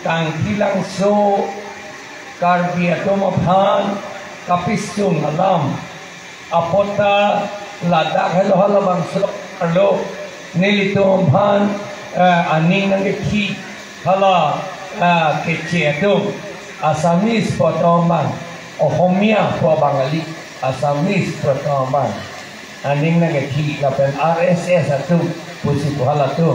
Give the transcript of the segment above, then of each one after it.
kang tilang so karbiatom aphan kapisung alam apota ladak hello halabang so arlo nilitom aphan aning nang ki hala kacheto Asamis potoman Ohomia po Bangali Asamis potoman aning nagaki lapen RSS atu pusi puhala tu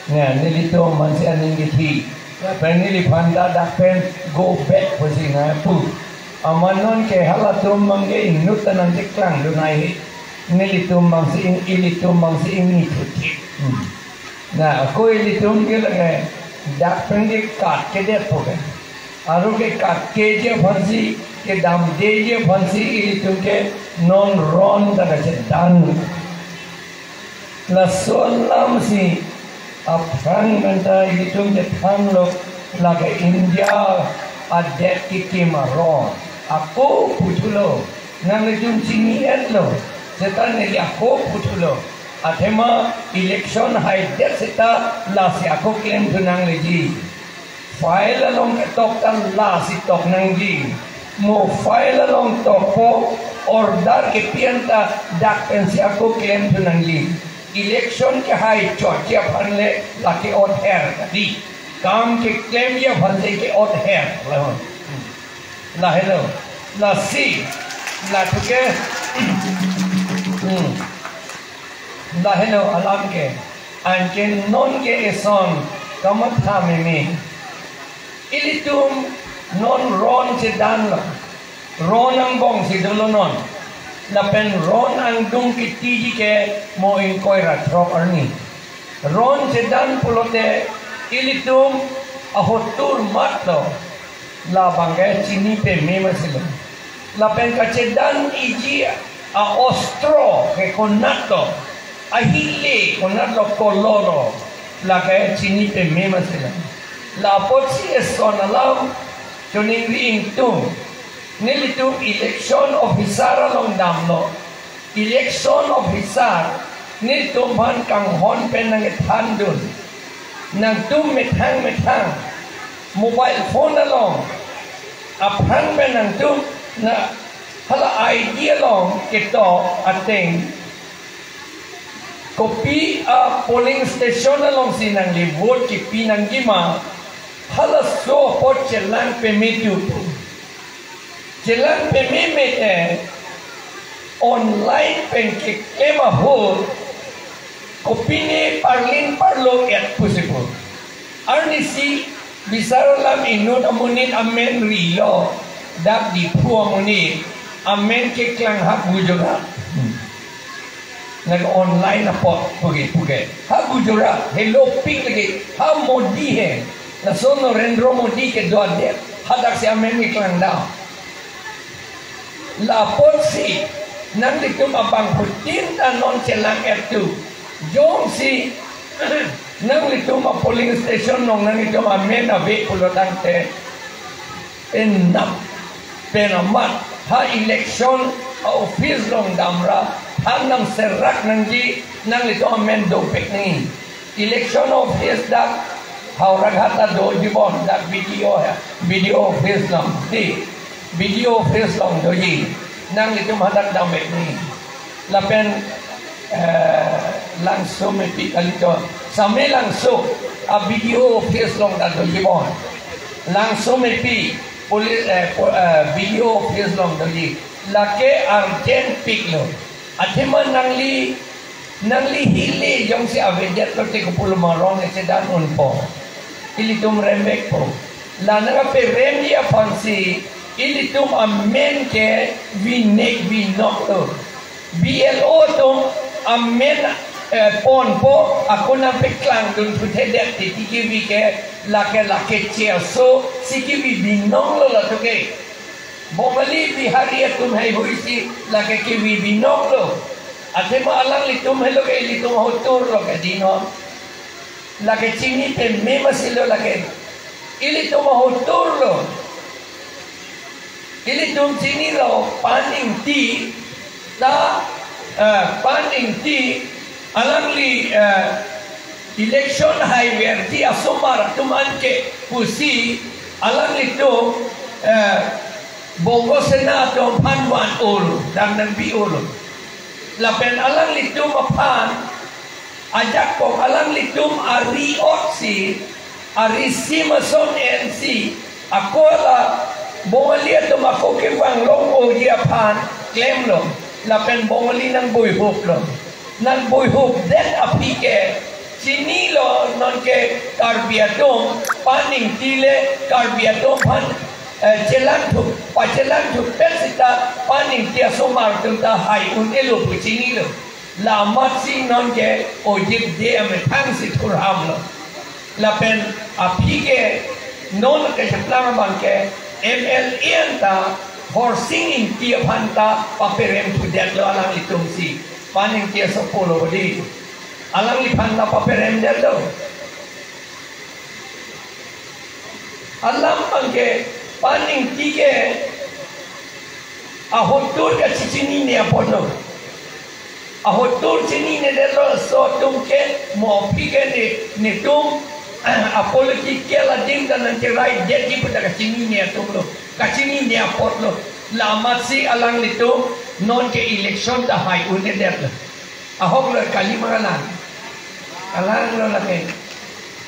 nga nilito man si aning giti lapen nilipanda dapen go back pusi nga pu amanon ke halatum mangge inutan ang diklang dunay nilitum mang si ilitum mang si ini puti na ako ilitum gila dapen di kat kedet po आरो के काकेजे फंसी के दामदेजे फंसी इलितुम के non Ron तक से दान लसोलम सी अपरंग मंता इलितुम के थाम लोग लगे इंडिया अडेट की कीमा रॉन आपको पुछलो नंगलितुम चिनी एलो सेता ने आपको पुछलो अथेमा इलेक्शन हाई डेट सेता लासी आपको क्लेम तो नंगलिजी file along tok tan la si tok nang gi mo file along tok po order ke pianta dak pensi aku claim tu nang gi election ke hai chot ke phanle la ke ot hair di kam ke claim ye phanle ke ot hair la hello la si la tu ke la hello alam ke anjen non ke eson kamat thamini ilitum non ron si dan la ron ang bong si dolonon lapen ron ang dung kitiji ke mo in koira trop arni ron si dan pulote ilitum ahotur matlo la bangge chini pe mema sila lapen kachedan iji a ostro ke konato ahile konato koloro la ke chini pe mema sila la potsi eson alam joning ring tum nilitum election officer along damno election officer nilitum ban kang hon pen nang thandun nang tum methang mobile phone along aphan pen nang tum na hala idea along keto ateng kopi a polling station along sinang li vote ki pinang gima hala so hot chelang pe metu chelang pe me online pen ke kema ho kopine parlin parlo et pusipo arnisi bisaralam inut amunin amen rilo dak di pu amunin amen ke klang hak bujura nag online na pot puge ha Gujarat hello pink lagi ha Modi hai na sono Narendra Modi ke do de hadak se amen iklang da la pot si nang dikum abang putin ta non chelang etu jong si nang dikum a polling station nong nang dikum amen ave pulotang te penamat ha election office long damra Anang serak nangji nang itu amen do pek ni election office dak haurag hata do jibon dak video office lang di video office lang do ji nang itu hadak dam pek ni lapen langsung mepi kalito same langsung a video office lang dak do jibon langsung mepi video office lang do ji lake urgent pick lo Athema nangli hile jong si avejet lo te kupul marong se dan un po ilitum rembek po la naga pe remia fansi ilitum amen ke vi nek vi nok to BLO tum amen pon po aku na pe klang dun puthe det ti ki vi ke la ke che so si ki vi binong lo la to ke Bomali bihari tum hai hoisi lage ke vi binok lo ate ma alang li tum helo ke li tum hotur lo ke dino lage chini pe me masilo lage ili tum hotur lo ili tum chini lo paning ti ta paning ti alang li election highway di asumar tuman ke pusi alang itu bongo senato panwan ulu dan bi ulu lapen alang itu mapan ajak kong alang litum ari otsi ari simason NC ako la bongalia to makoke wang long o diapan claim lo lapen bongali nang buihop lo nang buihop den apike sinilo non ke karbiatom paning tile karbiatom pan celantu pacelantu persita paning tia somar tunta hai un elo pucinilo lamat si non ke ojib de ame thang si turham lo lapen apike non ke seplang bangke MLN ta for singing tia phanta paperem tu det lo alang litung si paning tia sopolo di alang li phanta paperem det lo alam bangke paning tige ahotur ka cicini ne apono ahotur cini ne delo so tumke mo pige ne tum apologi kela ding dan nanti rai jadi pada cini ne tumlo ka cini ne apotlo lamat si alang litu non ke election ta hai une det ahok lo kali mangalan alang lo lake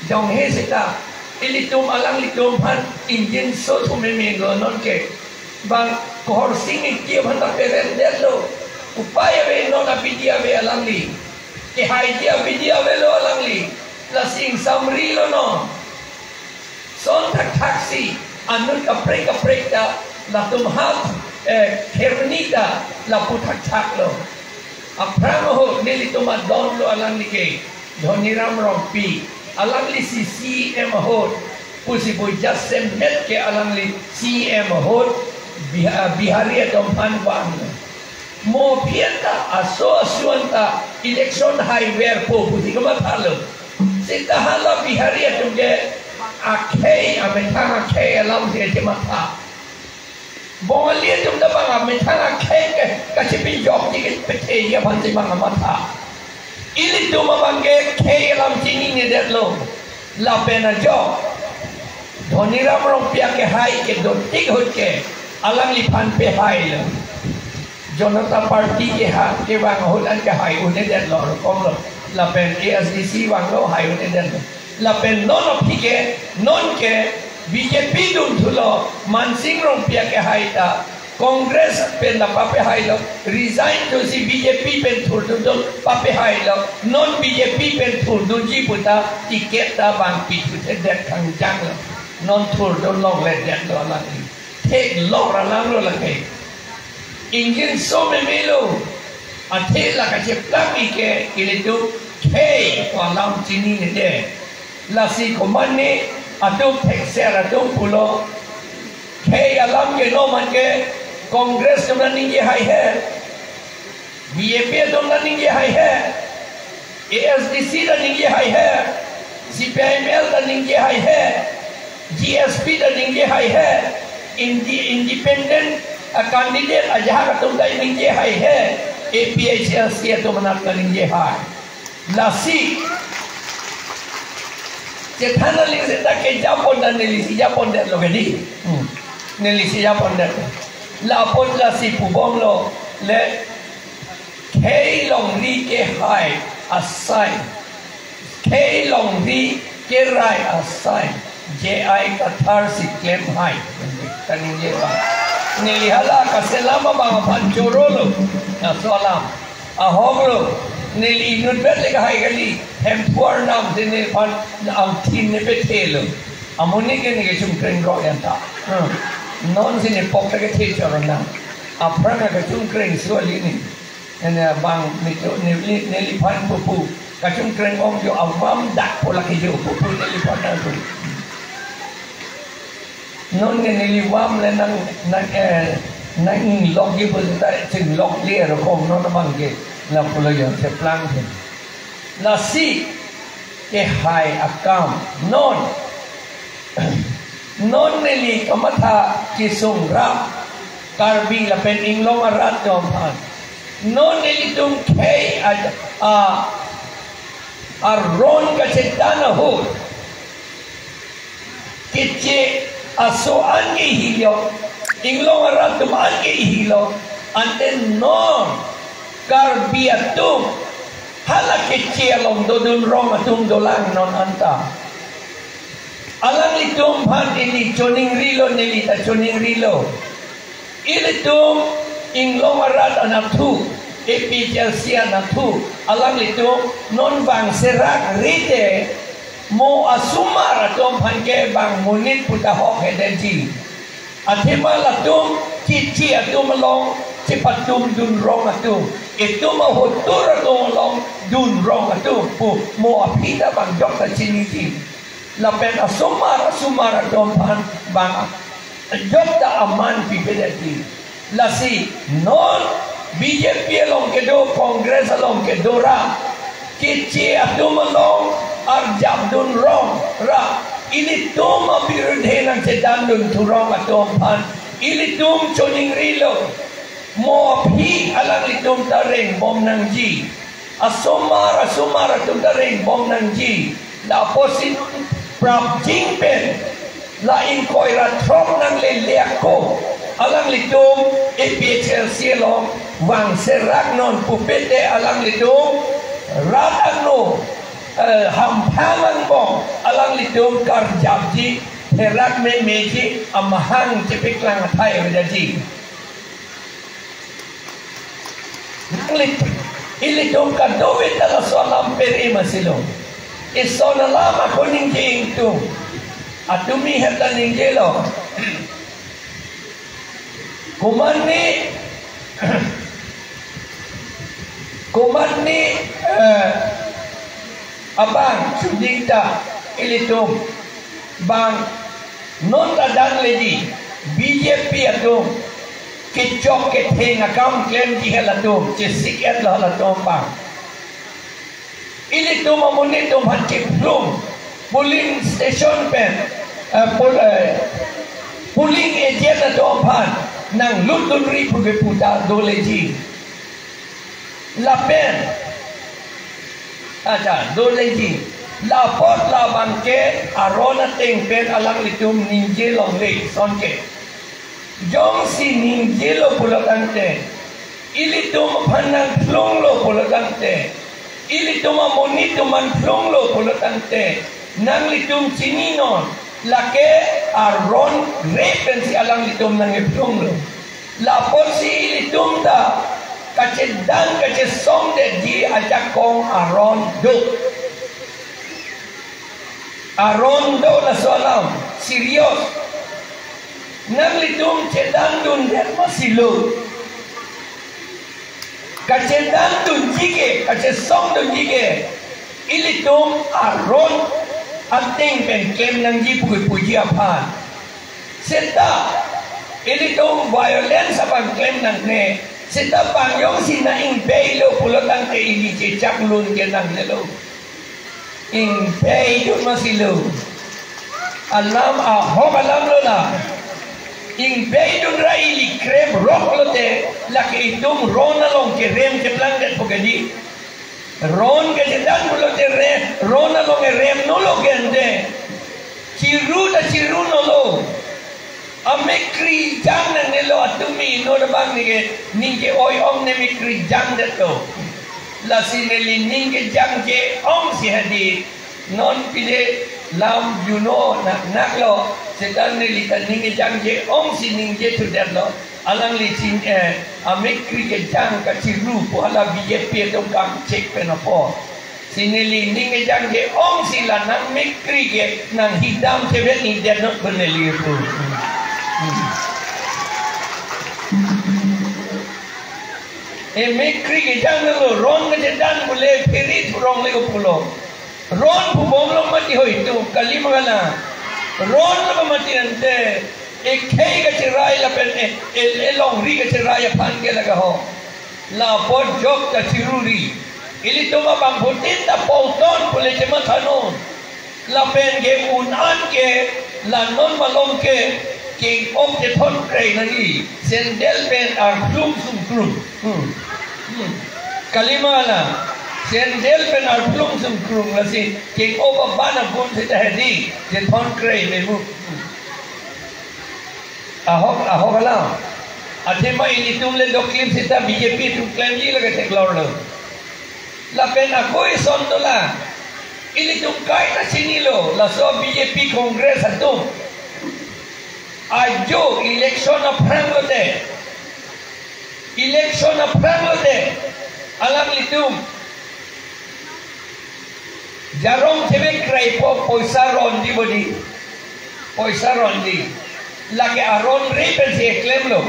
dong he sita ilitum alang litum han injin so tumemego non ke bang kohor sing ki bhanda peren det lo upaya ve non apidia ve alang li ke hai dia vidia ve lo alang li la sing samri lo no son tak taxi anun ka prek ta la tum hat kernita la putak tak lo apramo ho nilitum adon lo alang li ke dhoniram rompi alang li si CM hot pusi po just met ke alang li CM hot bihari atau panwan mo pienta aso asuanta election highway po pusi kamatalo sita hala bihari atau ke akhei ametang akhei alam dia jemata bongalia tum da bang ametang akhei ke kasipin jok ni pete ya bantai bang mata ili tu mabangge kei alam sini ni det lo la pena jo dhoniram rong pia ke hai ke do tik hot ke alang li phan pe hai lo jonata party ke ha ke wang hol an ke hai un det lo kom lo la pen ASDC wang lo hai un det lo la pen non of ke non ke BJP dun thulo mansing rong pia ke hai ta Congress pen la pape hai lo resign to si BJP pen thur dun pape hai lo non BJP pen thur dun ji puta tiket ta bang pi tu det khang jang lo non thur dun long le det lo la ni take lo ra lang lo la ke ingin so me melo athe la ka che plami ke ile tu ke wa lam chini ne de la si komane atu thexera tu pulo ke alam ke no man ke Congress तुम running high है बीएपी तुम running high है ASDC running high है CPIML running high है GSP running high है independent candidate Azha का तुम running high है APHLC तुम रनिंग हाई लासी चेथाना लिंग से तक के जापोन dan nelisi Japon dat lo gedi nelisi Japon dat la pon la si pubom lo le kei long ri ke hai asai kei long ri ke rai asai je ai kathar si claim hai kaning je ba nilihala ka selama ba panchoro lo na salam ahog lo nil inut bet le hai gali hem por nam din pan am tin ne betelo amoni ke ne ke chum kren ro yanta non sini pok ke teacher na apranga ke chung kren suali ni ene bang neli pan pupu ka chung kren om yo awam dak pola ke yo pupu neli pan na tu non neli wam le nang log gi bu ta ching log le ro kom non bang ke la pola yo se plan ke la si ke hai akam non non neli kamata kisung rap karbi la pen inglong arat dom han non neli tung kei Arong kacetana ho. Kece asoan ke hilo. Inglong aratum an ke hilo. Ante non karbiatum. Hala kece along dodun rong atum dolang non anta. Alang litum han ini choning rilo nelita choning rilo. Ilitum inglong arat anatu. APHLC anatu. Alang litum non bang serak rite. Mo asumar atum hanke bang munit putahok hedeji. Atima latum cici atum long cipatum dun rong atum. Itu mahutur atum long dun rong atum. Mo apida bang dokter ciniti. Lapen asumar atum bang dokter aman pipedati. Lasi non BJP long kedo kongres long kedora. Cici atum long arjab dun rong ra ini tum abirudhe nang cedan dun turong atom pan ini tum choning rilo mo phi alang litum tareng bom nang ji asomar atum tareng bom nang ji la posin prap jing pen la in koira trop nang le leako alang litum APHLC long wang serak non pupete alang litum ratano hampangan bong alang litum karjabji herak me meji amahang cepik lang atai bedaji nanglit ilitum kadowe tala soalam peri masilong isona lama kuning jing tu atumi heta ningjelo kumanni abang sudingta ilitum bang non tadan ledi BJP atum kecok keteng akam klaim di halatum cesik et halatum bang ilitum amunitum hancip plum polling station pen polling agent atum pan nang lutun ribu putar doleji lapen aja doleji lapor la bangke arona teng pen alang litum ninje long le sonke jong si ninje lo pulakante ilitum panang plong lo pulakante ilitum amonitum man plong lo pulakante nang litum sininon lake aron repen si alang litum nang plong lo lapor si ilitum da kacedan kacesong de di ajak kong aron do na soalam serius nang litum cedan dun det masilo kacedan dun jike kacesong dun jike ilitum aron ating pen kem nang ji puji aphan seta ilitum violence apang kem nang ne sita pangyong sina impay lo pulotang ke ili cecak lun ke nang nelo impay yun masilo alam ahok alam lo na impay dun ra ili krem rock lo te laki itum rona long ke rem ke blanket pogadi ron ke jedan mulo te re rona long ke rem no lo gente ciru no lo amekri jang nang nelo atumi no bang ninge oi om ne mikri jang deto la sineli ninge jang je om si hadi non pile lam juno nak lo sedan neli kan ninge jang je om si ninge tu derlo alang li sin amekri ke jang ka ciru po ala BJP to kam cek penopo sineli ninge jang je om si la nang mekri ke nang hidam tebet ni der not beneli tu mekri ke jangan lo ron ke dan boleh peri turong lego pulo ron pu bom lo mati ho itu kali magala ron lo mati ante ekai ke cerai la pen long ri ke cerai pan ke laga ho la pot jok ke ciruri ili to ma bang putin ta pauton boleh cema thanon la pen ke unan ke la non malom ke king of the thon kray nagi sendel pen ar plum sum plum kalimala Sendel benar belum sempurung lagi. King over bana pun kita hadi. Jeton kray memu. Ahok lah. Atema ini tumle doklim kita BJP tu claim ni lagi teklor lo. Lapen aku ison tu lah. Ini tu kai na sini lo. Laso BJP Kongres satu. Ajo election of Prang de. Election of Prang de. Alam litum. Jarong cewek kray po poisa rondi bodi. Poisa rondi. Lagi Arong reben si claim lo.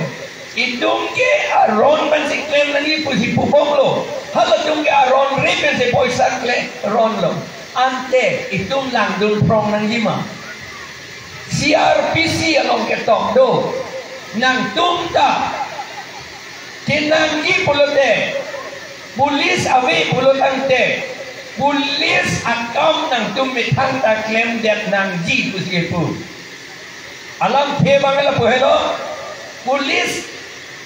Idung ke Arong ben si claim lagi pusi pupong lo. Halo tung ke Arong reben si poisa claim ron lo. Ante itung lang dun prong nang lima. CRPC along ketok do. Nang tumta. Kinanggi pulote. Pulis away pulotante. Pulis akam nang tumitang ta claim that nang ji pusi pu. Alam ke bangala puhelo. Pulis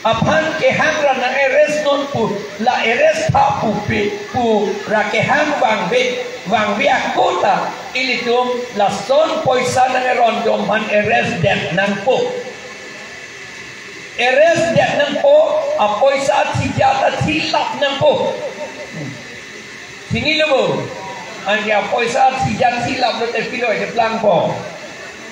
aphan ke hangra na arrest non pu la arrest ta pu ra ke hang wang be akota ilitum la son poisa na ron dom han arrest that nang pu. Arrest that nang pu a poisa tijata tilap nang pu. Sini lo, anja poisa tijat tilap lo te pilo je plang po.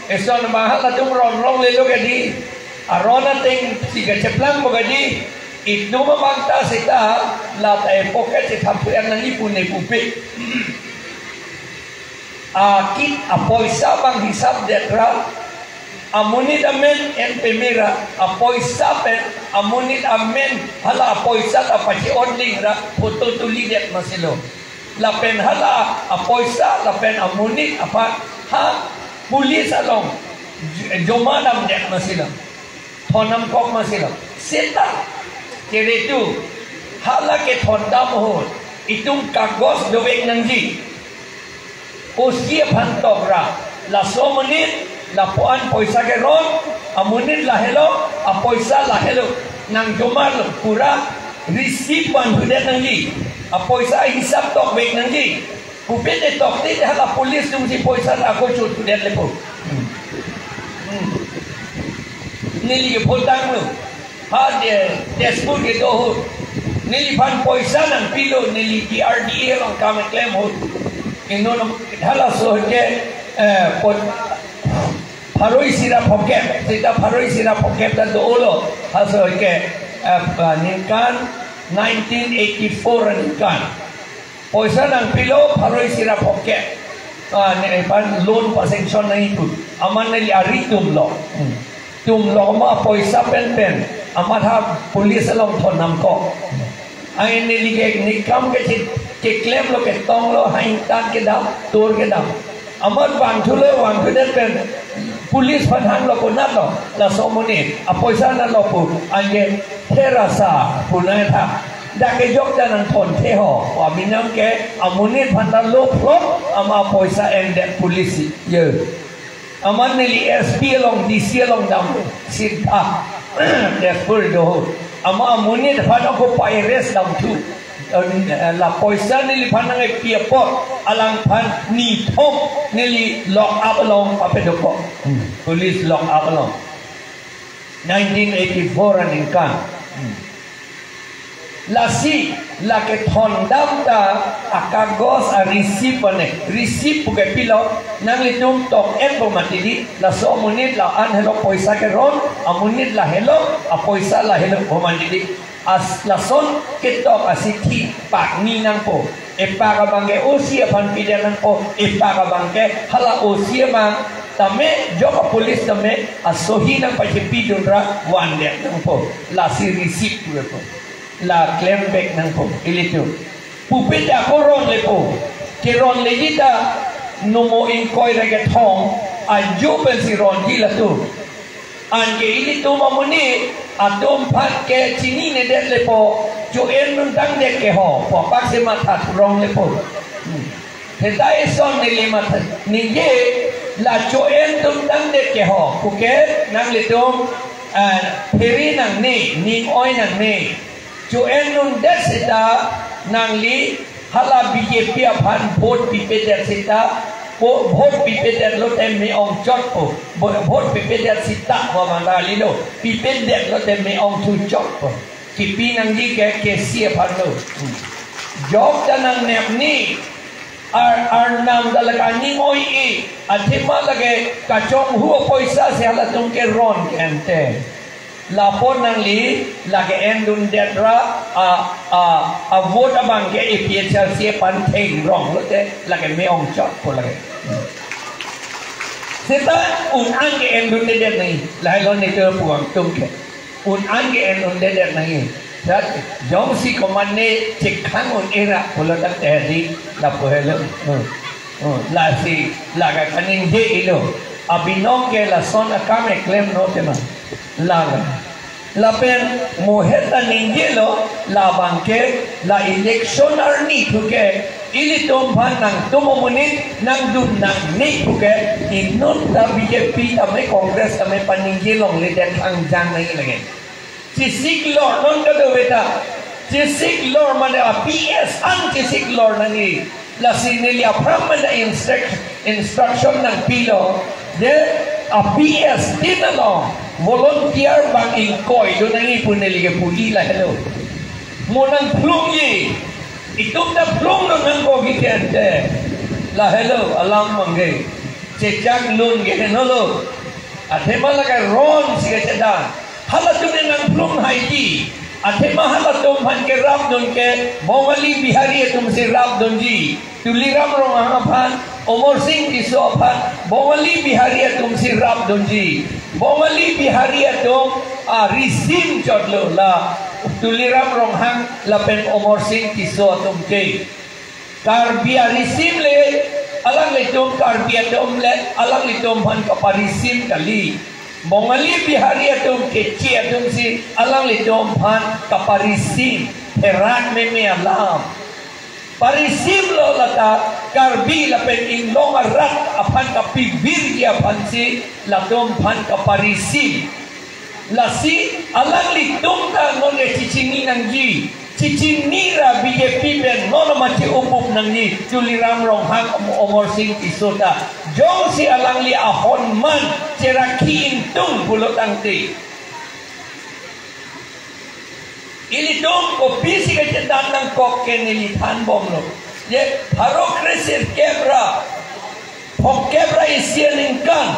Eson mahal la tum ron le lo gadi. Arona ting tiga ceplang mo gadi. Itu memangta sita la ta epoket se tampuan nang ipun ne pupi. Akit a poisa bang hisab detra. Amunit amen en pemira a poisa pen amunit amen hala a poisa ta pachi onling ra foto tuli det masilo. Lapen hala a poisa lapen amunit apa ha pulis along jomanam det masilo. Thonam kok masilo. Seta kere tu hala ke thondam ho itung kagos dowek nangji. Usia pantok ra la somenit la puan poisa ke ron amunit la hello a poisa la hello nang jomar pura receive ban hudet nangji a poisa hisap tok bek nangji kupete tok ti hala polis tu si poisa aku chut hudet lepo nili ke potang lu ha de despur ke doh nili ban poisa nang pilo nili DRDA long kam claim ho inono hala so ke pot Paroi sira poket, kita paroi sira poket dan doolo hasil ke ningkan 1984 ningkan. Poisa nang pilo paroi sira poket, pan loan pasengson na itu. Aman nali aritum lo ma poisa pen amat ha polis along thon nam ko. Ang nili ke nikam ke claim lo ke tong lo haintan ke dam tur ke dam. Amat wang thule pen pulis panhang lo punat lo la somoni apoisa na lo pu ange terasa punata da ke jok dan thon the ho wa minam ke amunit phantan lo pro ama apoisa and that polisi ye aman neli SP long DC long dam sita that pur do ama amunit phan ko pa arrest dam tu la poisa nili phanang e piapot alang phan ni thom nili lock up along papedoko police lock up along 1984 aningkan lasi la ke thondam ta akagos a receive puke pilo nang litum tok en bo matidi la so munit la an hello poisa ke ron amunit la hello a poisa la hello bo matidi as lason ketok asiti pak ni nang po para bangke usia pan pidanan po para bangke hala usia mang tame joka polis tame asohi nang pajepi dundra wande nang po la si receipt po la claim back nang po ilito pupita koron lepo kiron legita numo inkoy rege thong ajuben si ron gila tu ange ilito mamuni atom pat ke chini ne det lepo jo en nun dang de ke ho po pak se ma that rong lepo he dai son ne le ma ni ye la jo en dum dang de ke ho ku ke nang le dom peri nang ni oi nang ni jo en nun det sita nang li hala BJP aphan vote pipedet sita vote pipedet lo tem me ong chot po vote pipedet sita ko mandali lo pipedet lo tem me ong tu chot po kipi nang di ke sia phan lo job tanang nep ni ar nam dalaga ning oi e athima lage kachong huo poisa se hala tung ke ron kente lapon nang li lage endun detra a vote abang ke APHLC pan theng rong lo te lage me ong chot po lage seta un an ke endun det nai lai lo ne te puang tung ke un an ke endun det nai dat jong si komane cek khang un era polo tak teri la pohelo la si la ga kaning de ilo abinong ke la sona kame claim no tema la pen moheta ninggelo la bangke la election arni thuke ili tom phan nang tumomunit nang dun nang ni thuke inot ta BJP ame congress ame paninggilong le den ang jang nai lage Cisik lor non kado beta Cisik lor mana PS an cisik lor nani la sinili apram mana instruction nang pilo de PS dinalo volunteer bang ingkoy do nangi puneli ke puli la hello monang plung ye itum da plung no nang ko gitente la hello alam mangai cecak lun ge nolo athema la ka ron siga chada hala tumne nang plum haiji athema hala tum phan ke rap don ke Bongali Bihari tum se rap don ji tuliram rong aphan Omor Singh iso aphan Bongali Bihari tum se rap don ji Bongali Bihari tum risim chotlo la tuliram rong hang la pen Omor Singh iso tum ke karbia risim le alang le tum karbia tum le alang le tum phan ka parisim kali Bongali Bihari atum kecil atum si alang litum phan kaparisim herak meme alam parisim lo lata karbi lapen inlong arat apan kapibir dia phan si latum phan kaparisim lasi alang litum ta non cicini nangji cicini ra BJP ben non machi upup nangji tuliram rong hang Omor Singh isota jong si alang li ahon man ceraki intung pulut angti ili tum kopi si kecetan nang kok kenili than bom lo ye haro kresir kebra hok kebra isian ingkan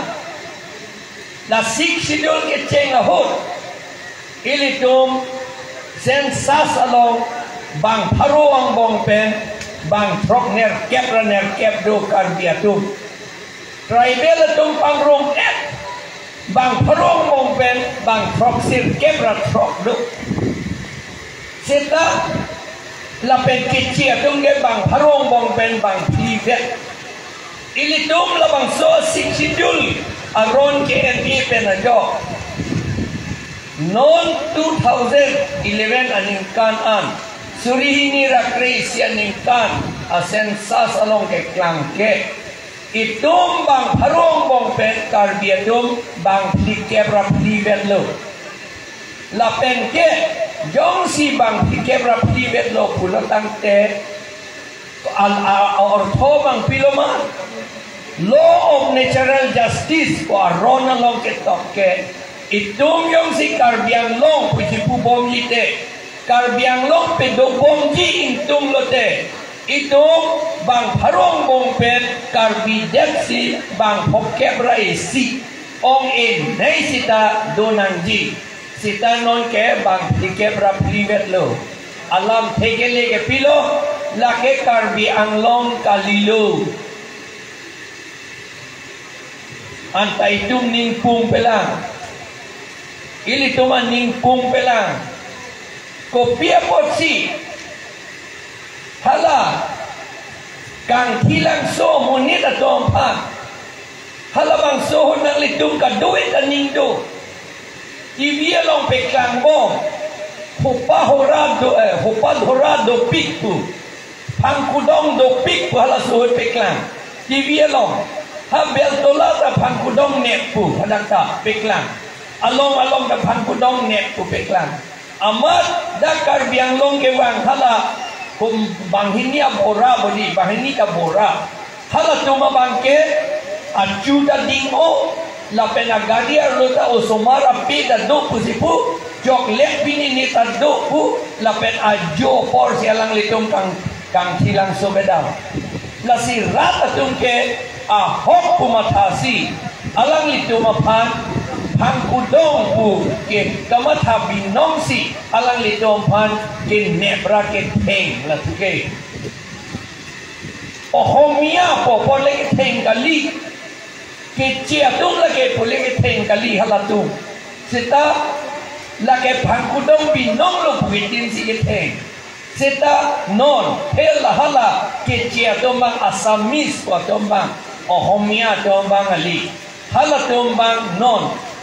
la sik sidul ke cheng ahot ili tum sensas along bang haro ang bong pen bang trok ner kep do karbiatum tribal tum pangrong et bang parong mong pen bang proxir kebra trok do seta la pen kichi tum ge bang parong mong pen bang privet ili tum la bang so siksidul aron ke NP pen ajo non 2011 aningkan an Sori hini rakre sianingkan asensas along ke klangke itum bang harong bong pen karbiatum bang dikebra privet lo la pen ke jong si bang dikebra privet lo pulatang te al ortho bang piloma law of natural justice ko aron along ke toke itum yong si karbiang long puji pubom yite karbiang long pe do bomji intum lote itu bang harong bong pen karbi depsi bang hokebra isi ong in nei sita donangji sita non ke bang dikebra privet lo alam thekele ke pilo lake karbi anglong kalilo antai tum ning pung pelang ili tuman ning pung pelang kopia potsi hala kang hilang so monit atong pa hala bang so nang litum ka duit aning do ibia long peklang bo hupa horado pikpu pangkudong do pikpu hala so peklang ibia long habel tolata pangkudong netpu hadakta peklang along da pangkudong netpu peklang amat dakar biang long ke wang hala kum banghinia bora bodi banghinia bora hala tuma bangke ajuda dingo la pena gadia rota osomara peda do pusipu jok lek bini ni tado pu la pen ajo por sialang litum kang tilang sobedam la si rata tungke a hok pumatasi alang litum aphan Pangkudong pu ke kamatha binong si alang litom pan ke nebra ke theng la tuke ohomia po pole ke theng kali ke chiatung la ke pole ke theng kali halatu sita la ke pangkudong binong lo puitin si ke theng sita non hel hala ke chiatung bang asamis po tombang ohomia tombang ali hala tombang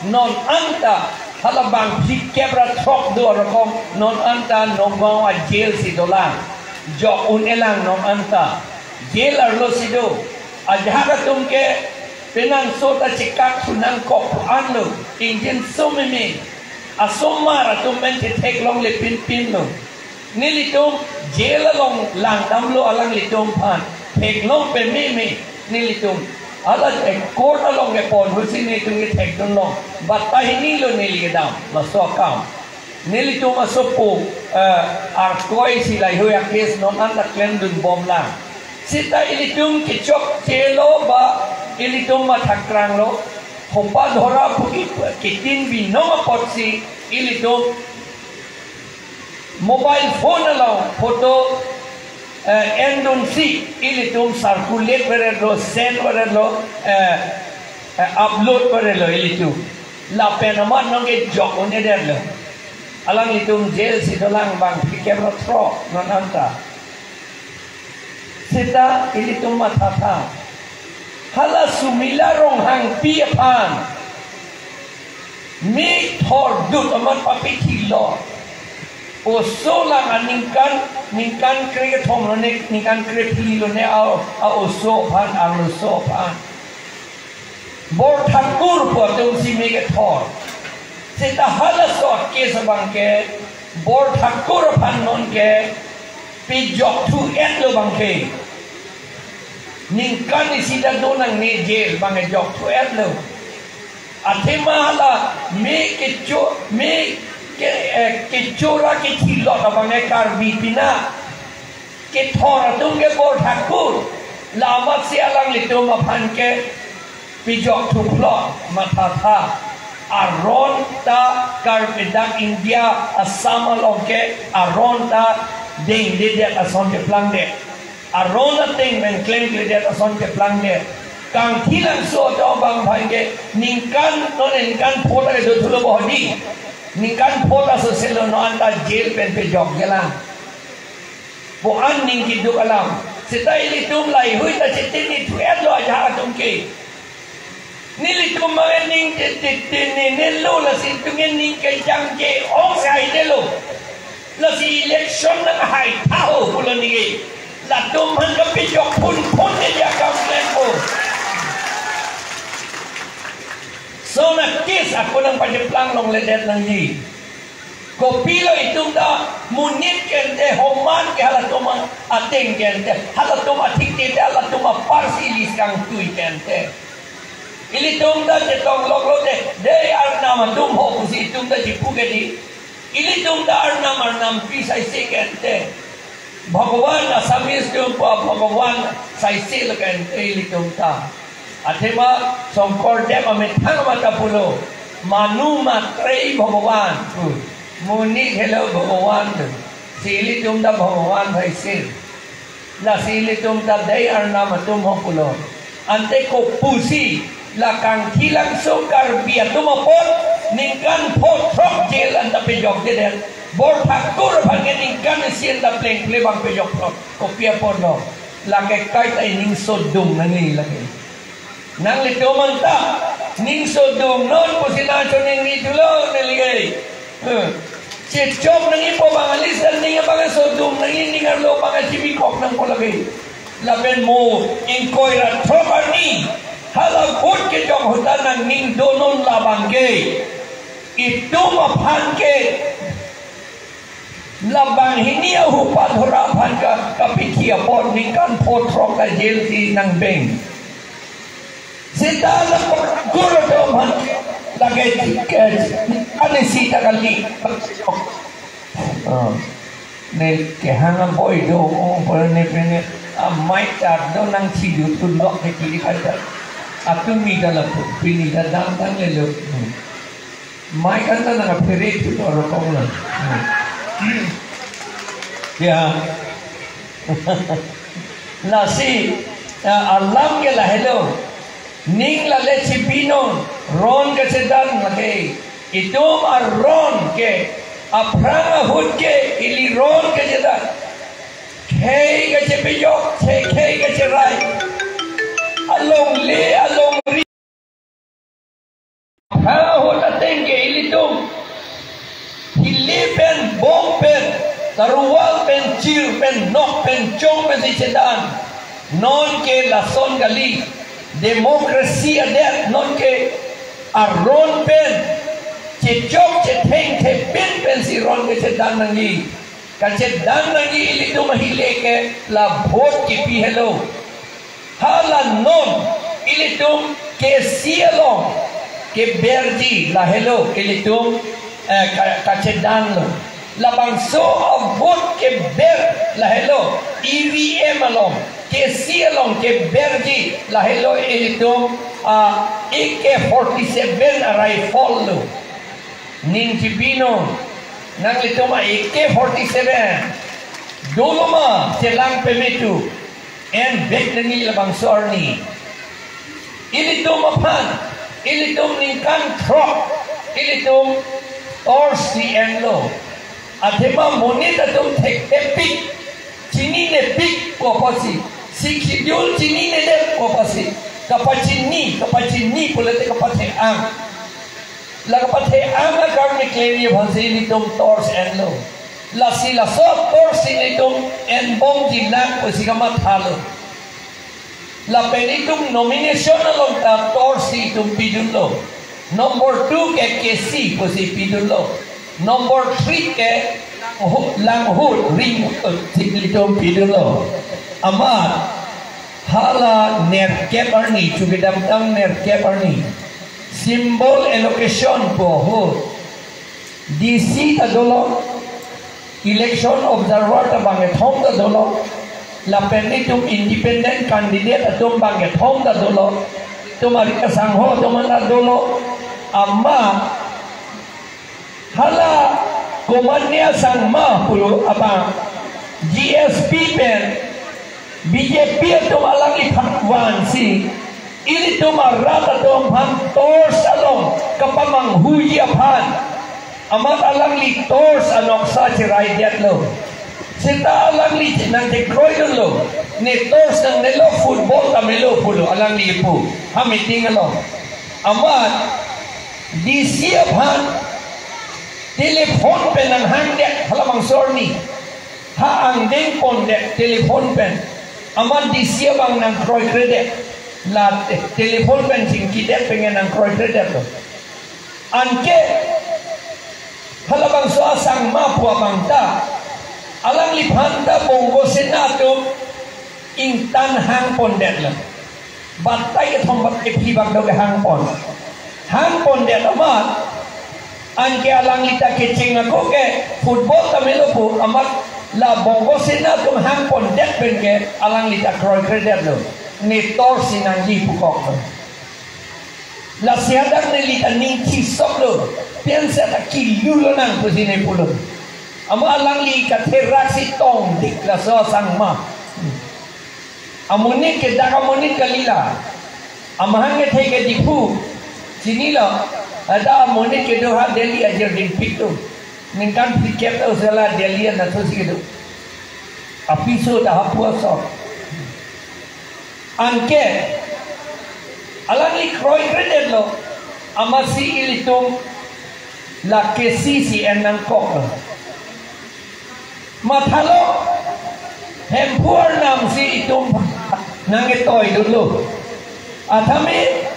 non anta halabang kebra trok do rakom non anta nongong a jail si dolang jo unelang non anta jail arlo si do ajhaga tumke penan sota cekak sunang kok anlo injin someme asomara tummen te tek long le pin lo nilitum jail long lang damlo alang litum pan tek long pe me nilitum ala ekor along ke pon husin ni tungi tek long batta hini lo nili gedam masokam nili tu masopo arkoi silai hoya kes non anda klendun bom lang sita ilitum kicok celo ba ilitum matakrang lo hopa dhora puki kitin bi no potsi ilitum mobile phone along photo endun si ilitum circulate berelo send berelo upload berelo ilitum la penaman nongge jok one derlo alang ilitum jail si dolang bang pikir tro non anta sita ilitum matata hala sumila rong hang pi aphan mi thor dut amat papi thilo o solang ningkan kriket thom lo ne ningkan kriket lo ne a o so phan ang lo so phan bor thakur po tum si me ke thor sita hala so ke sabang ke bor thakur phan non ke pi jok tu et lo bang ke ningkan isida donang ne jail bang jok tu et lo athema hala me ke cho me ke chora ke thilo abang ekar bipina ke thora tunge bor thakur lamat si alang litum aphan ke pijok thuklo mathatha aron ta karpedak India Assam alongke aron ta ding de ason ke plang de aron ta ting men claim ke de ason ke plang de kang thilang so to bang bhai ke ningkan to ningkan phota ke do thulo bohdi ningkan phota so selo no anta jail pen pe jok gelang bo an ning ki du alam sita ili tum lai hui ta chitin ni thuet lo aja tum ke nili tum ma ning chitin ni nelo la si tungen ning ke jang ke ong sai nelo la si election na hai thao pulo ni la tum han ka pe jok pun ne ja kam len ko so na kes ako nang pajeplang long ledet ng yi kopilo itung da munit kente homan ke halatuma ating kente halatuma tikte halatuma parsilis kang tui kente ilitung da jetong loklote de arnama tum ho kusi itung da jipugedi ilitung da arnam pisai se kente Bhagavan asamis tum pa Bhagavan sai se kente ilitung ta athema songkor dem ame thang mata pulo manu matrei bhagavan muni hello bhagavan sili tum da bhagavan bhai sir la sili tum da dei arna matum ho pulo ante ko pusi la kang thilang so kar bia tum apot ningkan pho throk jel anta pe jok de bor thakur bhange ningkan sien da pleng ple bang pe jok ko pia pono la ke kai tai ning so dum nani la nang lito manta ning so dum non pusina choning ni tulo neligay si chop nang ipo bangalis dan ning bang so dum nang ning arlo bang chibikok nang kolagay laben mo inkoy ra trobarni hala gut ke jong hutan nang ning donon labang ke itu maphan ke labang hinia hupat hurapan kapikia pon nikan potrok ka jelsi nang beng sita na guru doman lagay tiket ane sita kali ne kehangan boy do ne pene amai tar do nang sidu tulok ke kiri kata atu mi dalam pini dadang tang lelo mai kata nang pere tu orang kong ya nasi alam ke lah hello ning la le chipino ron ke sedan lage itu ron ke apranga hut ke ili ron ke sedan kei ke chepiyo kei ke cerai along le along ri apranga hut ateng ke ili tum hilipen bompen taruwal pen cir pen nok pen chong pen si sedan non ke lason gali demokrasi adet non ke aron pen cecok ceteng pen pen si ron ke sedan nangi kan sedan nangi ili tu mahile ke la vote ki pi hello hala non ili tu ke sielo ke berdi la hello ili tu ka sedan lo labang so of vote ke ber la hello EVM along ke sialong ke berdi la hello itu AK-47 rifle lo ning tibino nang itu ma AK-47 dulu ma selang pemetu and back nangi labang sorni ini tu mapan ini tu ningkan truck ini tu torsi enlo adema moneta tu epic cini ne big kopasi si kidiol cini ne de kopasi kapacini polete kapate ang la kapate ang la karne kleni bhansili tum tors enlo la sila so tors ni tum en bom dinak posigama thalo la penitum nomination along ta torsi tum pidullo number 2 ke kesi posi pidullo number 3 ke langhut ring tiglitom pidullo amat hala nerkep arni chugidam tang nerkep arni symbol allocation po ho DC tadolo election observer ta banget hom tadolo la penitum independent candidate atum banget hom tadolo tumari kasang ho tumana dolo amma hala komanya sang ma pulu apa GSP pen BJP itu alangi pakwan si ini tu marata tu tors along kapamang huji aphan amat alangi tors anok sa cirai diat lo sita alangi nang dekroy lo ne tors nang nelo football kamelo pulu alangi ipu hamiting lo amat di siap han telepon pen ang handek halamang sorni ha ang deng pon dek telepon pen aman di siap ang nang kroy kredit la telepon pen singki dek pengen nang kroy kredit lo anke halamang so asang mapu abang ta alang liphanta bonggo senato intan hang pon dek lo batai ke thombat ke phibak do ke hang pon dek amat anke alang ita kecing aku ke football tamelo pu amat la bongo sina tum hang pon det ben ke alang ita kroy kredit lo ni tor sinang di pukok lo la siadang ni lita ning kisok lo piensa ta kilulo nang pu sini pulo ama alang li ka terasi tong dik la so sang ma amunik ke dakamunik kalila amahang ke theke dipu sini lo ada monik ke doha Delhi ajar din pikto ningkan pikir tu salah Delhi na tu situ apiso dah puasa anke alangli kroy kredit lo amasi ilitum la kesisi enang kok mathalo hempur nam si itum nangetoy dulu atame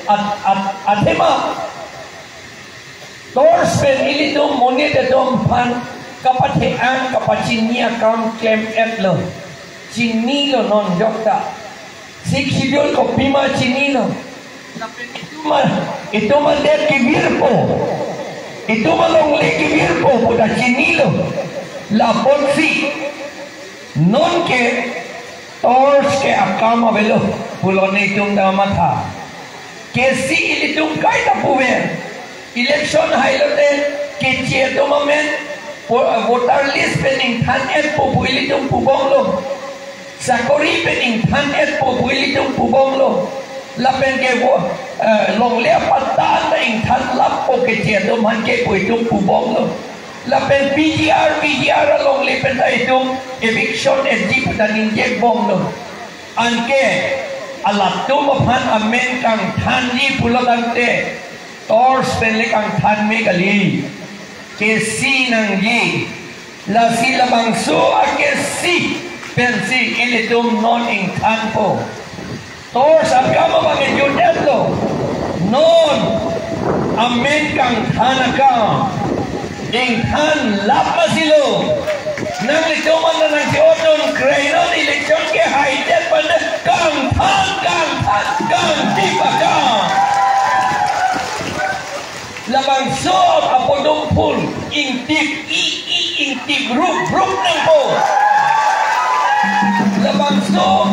atema tors pen ilitum monet atom pan kapathean kapachinia kam claim at lo chini lo non jokta siksidol ko pima chini lo itu mah det kibirpo itu malong le kibirpo pada chini lo la polsi non ke tors ke akama belo pulone tung da matha kesi ilitung kai ta puven election hailote ke cheto mamen voter list pening than et po ilitung pubong lo sakori pening than et po ilitung pubong lo lapen ke long le patan ing than lap po ke cheto man ke po itung pubong lo lapen PGR long le pen itung eviction et di putaning je bong lo anke alat tu mapan amen kang than di pulotante tors pen le kang than me gali ke si nang ji la sila bangso ake si pensi ilitum non ing than po tors agama bang judet lo non amen kang than akam ing than lap masilo nang lituman na nang si Oton Krainon election ke haidet pada kang tipakang labang sob apodong pun intip intip grup nang po labang sob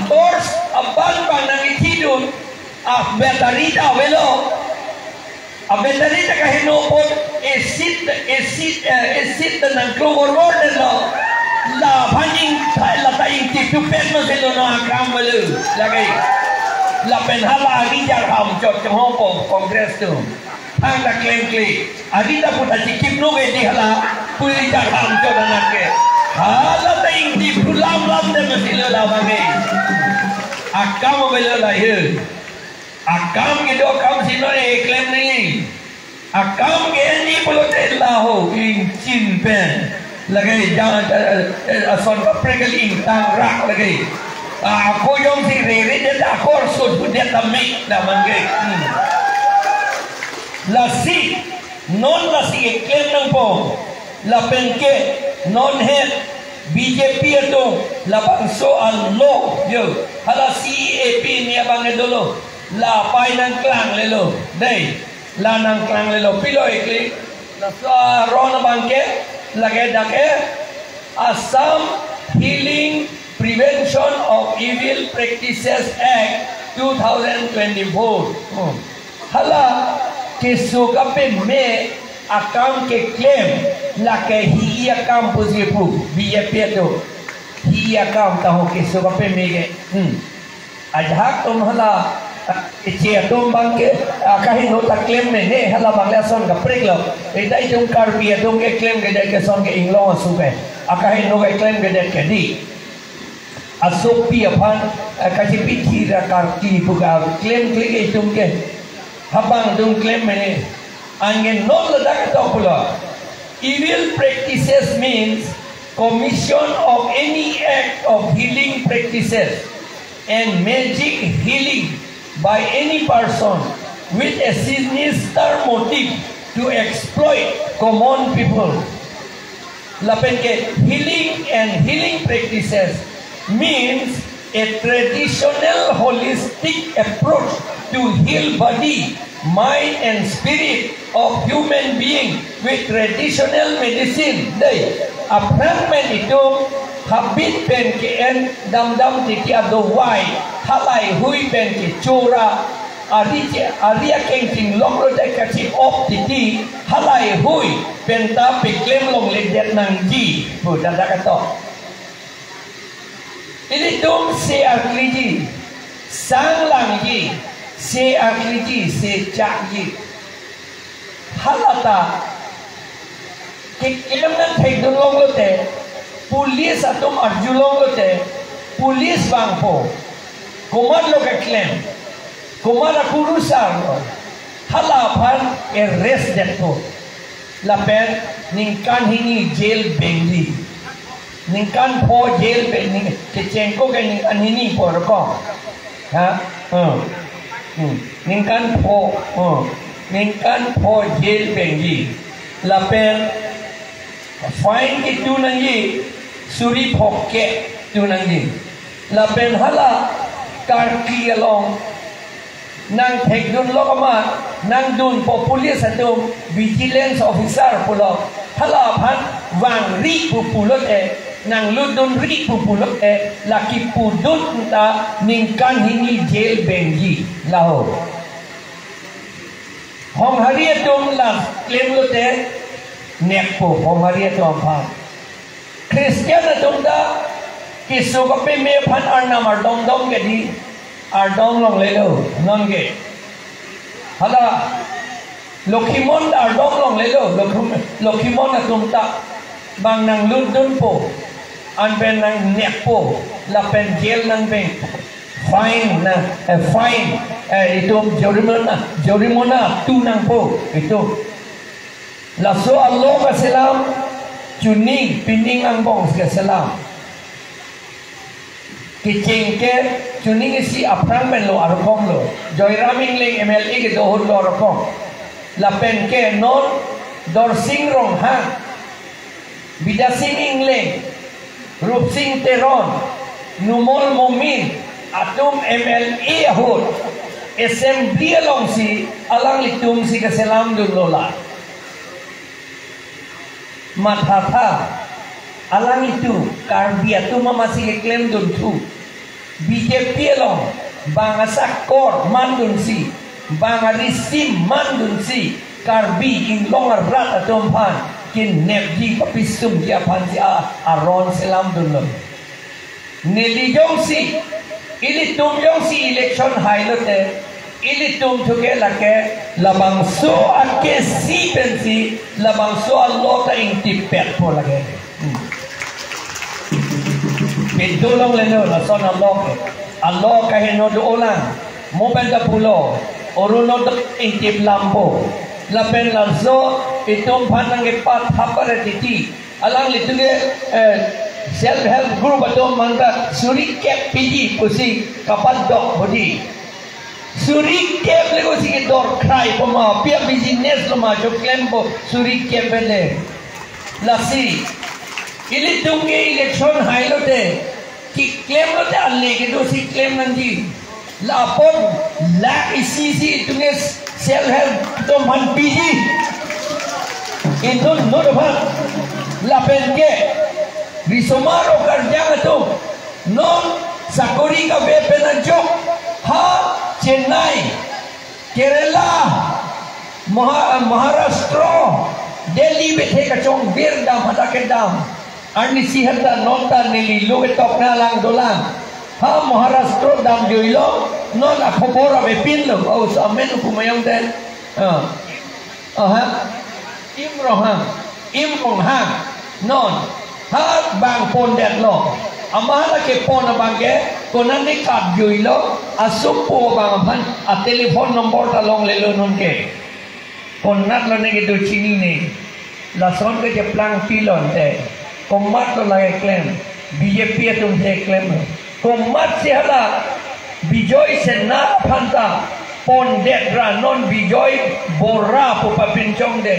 tors aban nang itidun betarita welo betarita kahinopon esit nang klogor order lo la paning la taing tipupet mo silo no akam welo lagay la penhala rijar ham chot Hong Kong Congress tu ang da claim adita puta sikip no di hala puli jar ham chot anake hala taing tipulam lam de silo la bagay akam welo la ye akam gido kam sino claim ni akam ke ni polote la ho in chin pen lagay jangan ason ka pregal in tang rak lagay ako yung si Rere de akor sud de tamik na mangay la si non la si claim nang po la penke non het BJP itu la bangso al lo yo hala si AP niya bang dolo la pai nang klang lelo dai la nang klang lelo piloy kli la sa ron bangke lagay dake Assam Healing Prevention of Evil Practices Act 2024 hala kesuka pe me akam ke claim la ke hi akam posipu BJP to hi akam tahu kesuka pe me ke ajak tum hala chetum bangke kahin no ta claim ne hala bangla son ka preklo dai tum kar bi tum ke claim ke dai ke son ke inglong suke akahin no ke claim ke dai ke di asok pi aphan kachi pi thira kar ki buka claim ke tum ke habang tum claim ne angen no la da ka pula evil practices means commission of any act of healing practices and magic healing by any person with a sinister motive to exploit common people. Lapenke healing and healing practices means a traditional holistic approach to heal body, mind and spirit of human being with traditional medicine. Day, a fragment itu habit pen ke en dam tikia do wai halai hui pen ke chura aria kengting long lo dai kachi op titi halai hui pen ta pe klem long le det nang ji bu dada kato ini tum se akliji sang lang ji se akliji se chak ji halata ke klem nang thai do long lo te police अतुम अर्जुलों को ते पुलिस बांग पो कुमार लोग क्लेम कुमार अकुरुसार लो हला fun arrest देखो lapen ningkan hini jail bengli ningkan po jail bengli kecengko ke ningkan hini po roko ha ningkan po jail bengli lapen fine ki tu nangi suri phokke tu nangi la pen hala karki along nang thek dun lokama nang dun po police atum vigilance officer pulo hala phan wang ri pu pulot nang ludun ri pu pulot laki pudut ta ningkan hingi jail bengi lao hong hari atum la claim lote nek po hong hari atum phan Christian atum da kisu ko pe me phan arna mar dong dong ke di Arong long lelo non ge hala lokhimon Arong long lelo lokhimon atum ta bang nang ludun po an ben nang nek po la pen jail nang ben fine na fine itu jorimona tu nang po itu la so Allah ka salam chuning pining ang bong ka salam Kicing ke chuning isi aphan men lo arong lo joiraming ling MLA ke dohur lo arong lapen ke non dor sing rong ha bida sing ling rup sing teron numol momin atum MLA hur assembly long si alang litum si ke selam dun lola mathatha alang itu karbiatu masih ke claim dun tu BJP long banga sakor mandun si banga risim mandun si karbi in longar rat atom pan kin nepji papisum dia pan si aron selam dun lo neli jong si ili tum jong si election highlight ili tum thuke lake labang so ake si pensi labang so Allah ta ing tipet po lage Bedulong leno la son Allah kahe no do olang moben da pulo oruno do intip lampo la pen la zo itum phanang ke pat thapare titi alang lituge self help group atom manda suri kep piji pusi kapat dok bodi suri kep lego si ke dor cry poma pia business lo ma jo klembo suri kep bele la si ili tunge election highlote ki claim lote alle ke do si claim nanji la pon la isi tunge self help to man piji itu no do bhan la penke risomaro karjang to non sakori ka be penanjo ha Chennai Kerala Maharashtra Delhi bethe ka chong bir dam hata ke dam Arni sihata nota nili luge tok na lang dolang ha Maharashtra dam joilo non akhobora be pin lo au sa men kumayong den imrong ha non ha bang pon det lo amala ke pon bang ke konan ni kat joilo asupo bang pan a telephone number ta long le lo non ke konat lo ne ke do chini ne la son ke plang pilon te komat lo la claim BJP tum te claim komat se hala bijoy se na phanta pon det ra non bijoy borra po papincong de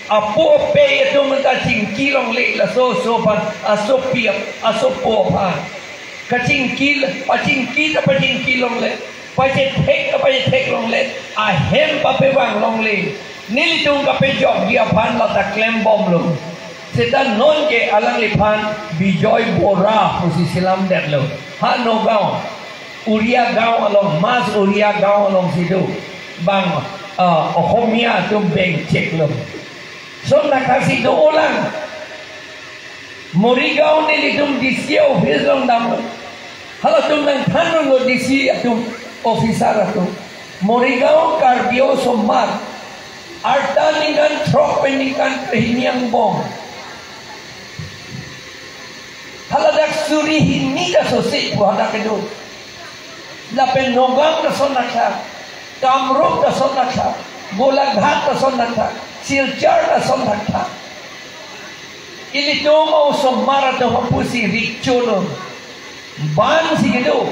apo pe tum ta ching kilong le la so pan asopia asopo pa kaching kilong le pa tek long le a hem pa pe wang long le nilitung ka pe jog dia pan la ta claim bom lo Setan non ke alang lipan bijoy bora pusi silam det lo ha no gaon uria gaon along mas uria gaon along situ bang ohomia tum beng cek lo so na kasi do ulang mori gaon ni tum disi office long dam hala tum nang thanong lo disi tum officer atum mori gaon karbio sommat arta ningan throk peningan hiniang bom haladak suri hini ka sosi po hadak edo lapen nogam ka sonakha kamrup ka sonakha golaghat ka sonakha silchar ka sonakha ili tomo somara to pusi richulo ban sigedo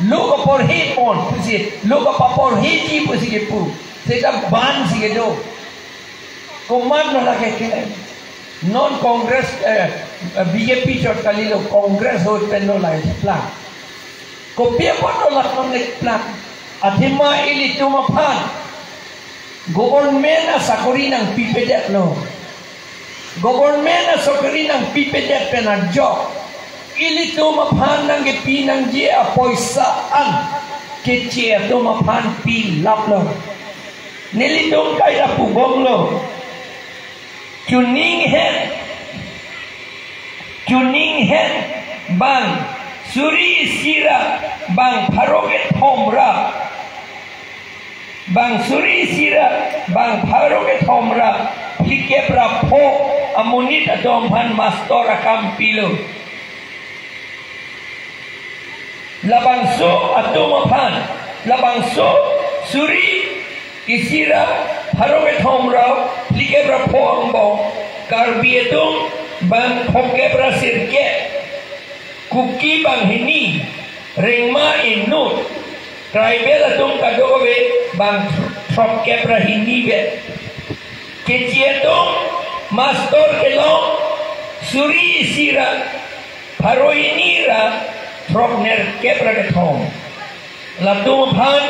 look por hit on pusi look por hiti pusi ke pu seta ban sigedo komando la ke non Congress BJP chot kalilo Congress hot penno lai plan ko pia bono la connect plan athima ili tumapan government na sakuri ng PPDF no government na sakuri ng PPDF pena job ili tumapan ng gipinang dia poisaan kecil tumapan pi lap lo nilitong kaya pubong lo Kuning hen bang suri sira bang paroget homra bang suri sira bang paroget homra likebra po amunit adomhan mastora kampilo labangso atumapan labangso suri isira paroget homra likebra po ambo karbietong bang pokebra sirke kuki bang hini rengma inut tribal atung kadobe bang pokebra hini be kecietong mastor kelong suri sira paroinira trokner kebra ketom latung pan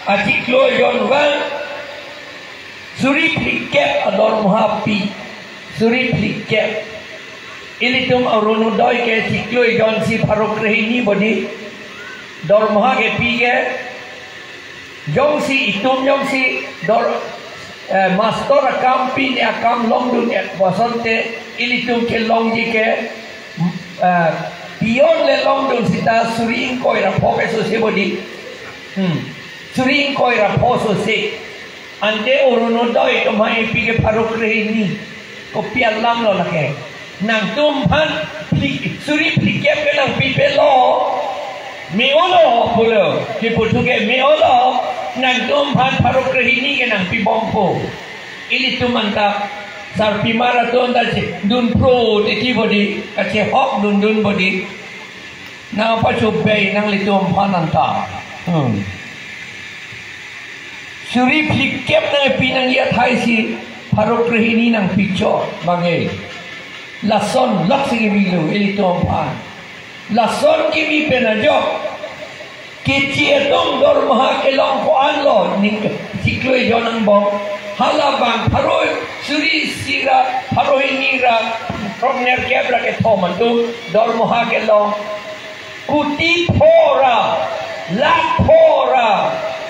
atiklo yonwan suri plikep ador muhapi suri plikep ilitum arunu doi ke siklo ijon si parokrehini bodi dor muha ke pige jong si itum jong si dor master akampi ne akam longdun et wasonte ilitum ke longji ke pion le longdun sita suri inkoi rapo so se bodi suri inkoi rapo so se ante uruno doi to mai pige parokrehini ko pialam lo lake nang tumpan suri plikep ke nang pipelo meolo pulo ki putuge meolo nang tumpan parokrehini ke nang pibompo ili tumanta sar pimara to nda dun pro de ti bodi kache hok dun bodi na pa chubai nang litum pananta suri plikep nang pinang ya thai si parokrehini nang picture bagai lason lak sing bilu elitom pan lason kimi penajo kecietong dor maha kelong ko anlo ning sikloi jonang bong halabang paroi suri sira paroinira promner kebra ke thomantu dor maha kelong kuti phora lak phora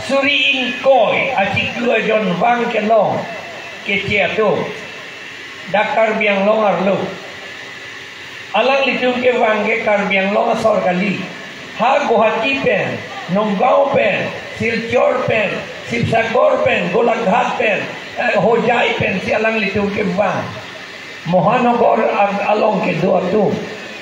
suri ingkoi atiklo jon wang kelong kecieto dakar biang longar lo alang litum ke wangge kar biang longa sorgali ha Guwahati pen Nonggao pen Silchor pen Sibsagor pen Golaghat pen Hojai pen si alang litum ke wang Mohanogor along ke dua tu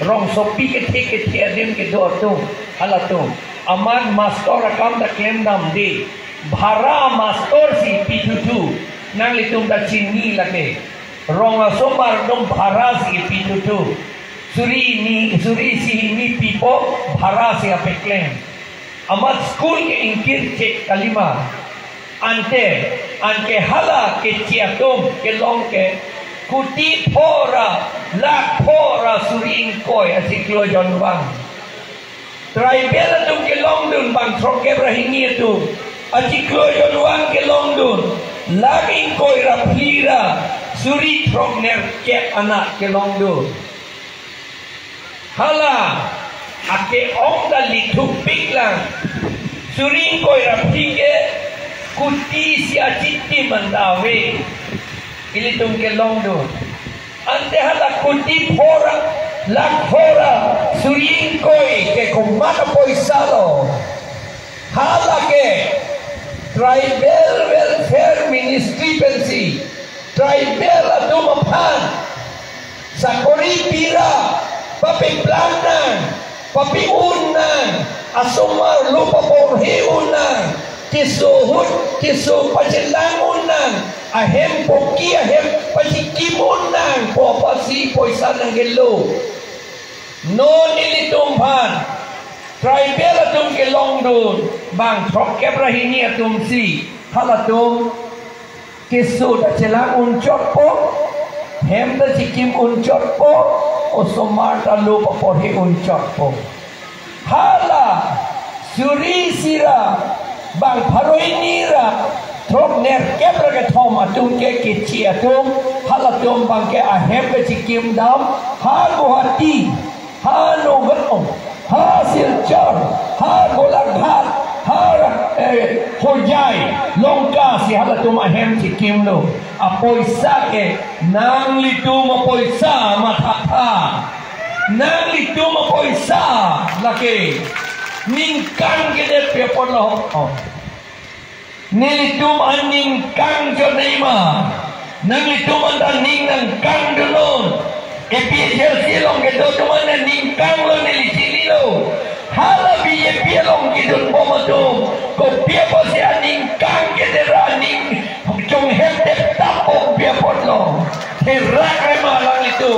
rong sopi ke tiadim ke dua tu halatum aman mastor akam da klemdam di bhara mastor si pitutu nang litum da chini lake ronga somar dom bhara si pitutu suri si ni pipo bhara si apeklem amat school ke ingkir cek kalima ante hala ke ciatum ke long ke kuti phora lak phora suri ingkoi asiklo jonwang tribal atum ke long dun bang troke brahini tu asiklo jonwang ke long dun lak ingkoi raplira suri trokner ke anak ke long dun hala ake ong da litu piklang suri ingkoi raplige kuti si aciti mandawe ilitum ke long dun ante hala kuti phora lak phora suri ingkoi ke kumana poisalo hala ke tribal welfare ministry pensi tribal adumapan sakori pira papi planan papi unan asumar lupa porhi unan kisu pacelang unan ahem poki ahem pasikim unan po pasi poisan ng gelo non ilitumpan tribal atum kelong dun bang troke brahini atum si halatum kisu da celang uncot po hem ta sikim unchot po osomar ta lo por he unchot po hala suri sira bang paroi nira thok ner kebra ke thom atung ke chi atung hala tom bang ke a hem ke sikim dam ha bohati ha no gatong ha silchar ha golaghat ha hojai longka si hala tom a hem sikim lo apoisa ke nang litum apoisa mathatha nang litum apoisa lake ningkang ke de pepon lo nilitum aning kang jonaima nang litum anda ning nang kang dolon APHLC long ke do mana ning kang lo nilisi lo hala biye pielong kidun pomotum ko piepo si aning kang ke de running chung hem de tapok piepon lo herak malang itu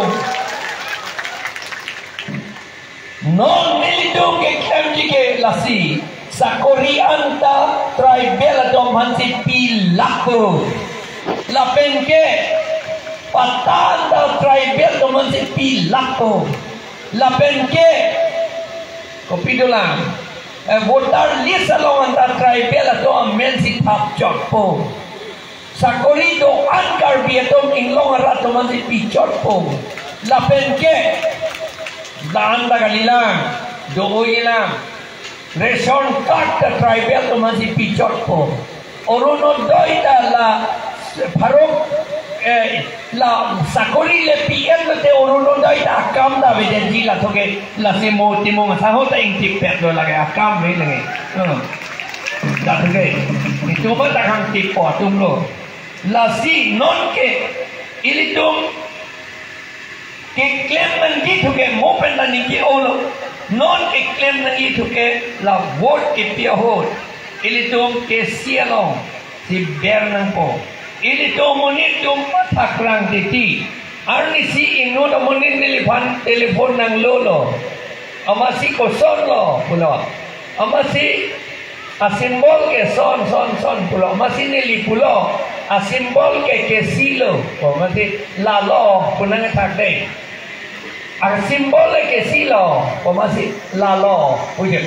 non nilitum ke klamji ke lasi sa Koreanta tribal atau mansi pilako lapen ke patanda tribal atau mansi pilako lapen ke kopi dolang votar list along antara tribal atau mansi tap chotpo sa Korea ankar biatom inglong atau mansi pichotpo lapen ke daan dagalilang do ilang Reson card ke tribal tu masih picot po. Orono doi la parok la sakori le PM te orono doi akam da bejanji la toke la semo timo ngasaho ta ing tipet do lagi akam be lagi. Da toke itu ba ta kang tipo tum lo. La si non ke ilitum ke claim man gi toke mopen la ni ki olo. Non claim nanti tu ke la vote ke piahot ili tum ke sialong si bernang po ili tum monit tum patakrang titi arni si inu na monit telepon nang lolo amasi ko son lo pulo amasi asimbol ke son pulo amasi nili pulo asimbol ke silo amasi lalo punang takde ang simbol ke silo pemasi lalo pujen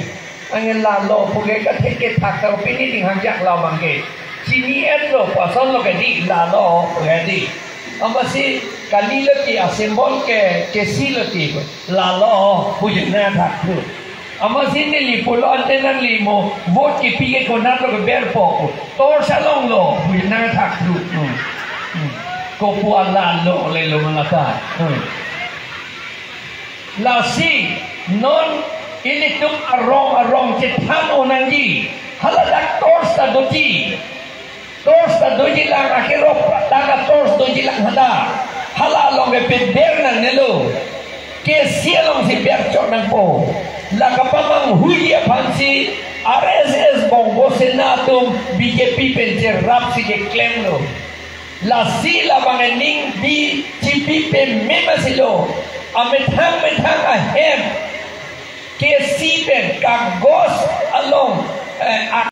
angin lalo puge ka teke takar pini ding hangjak lao bangke sini etlo pasal lo ke di lalo puge di amasi kalilo ti a simbol ke silo ti lalo pujen na takru amasi ni li pulo antenan limo vote ki pige konato ke berpo tor salong lo pujen na takru ko puan lalo le lo mangata lasi non ini tum arong cetam onangi haladak tors ta doji lang akhirop taga tors doji lang hada halalong ke pederna nelo ke sialong si bercok nang po la kapamang huya pansi RSS bongo senatum BJP pencer rap si ke claim lo la sila bangening di CPP memasilo ametang ahem ke siben kagos along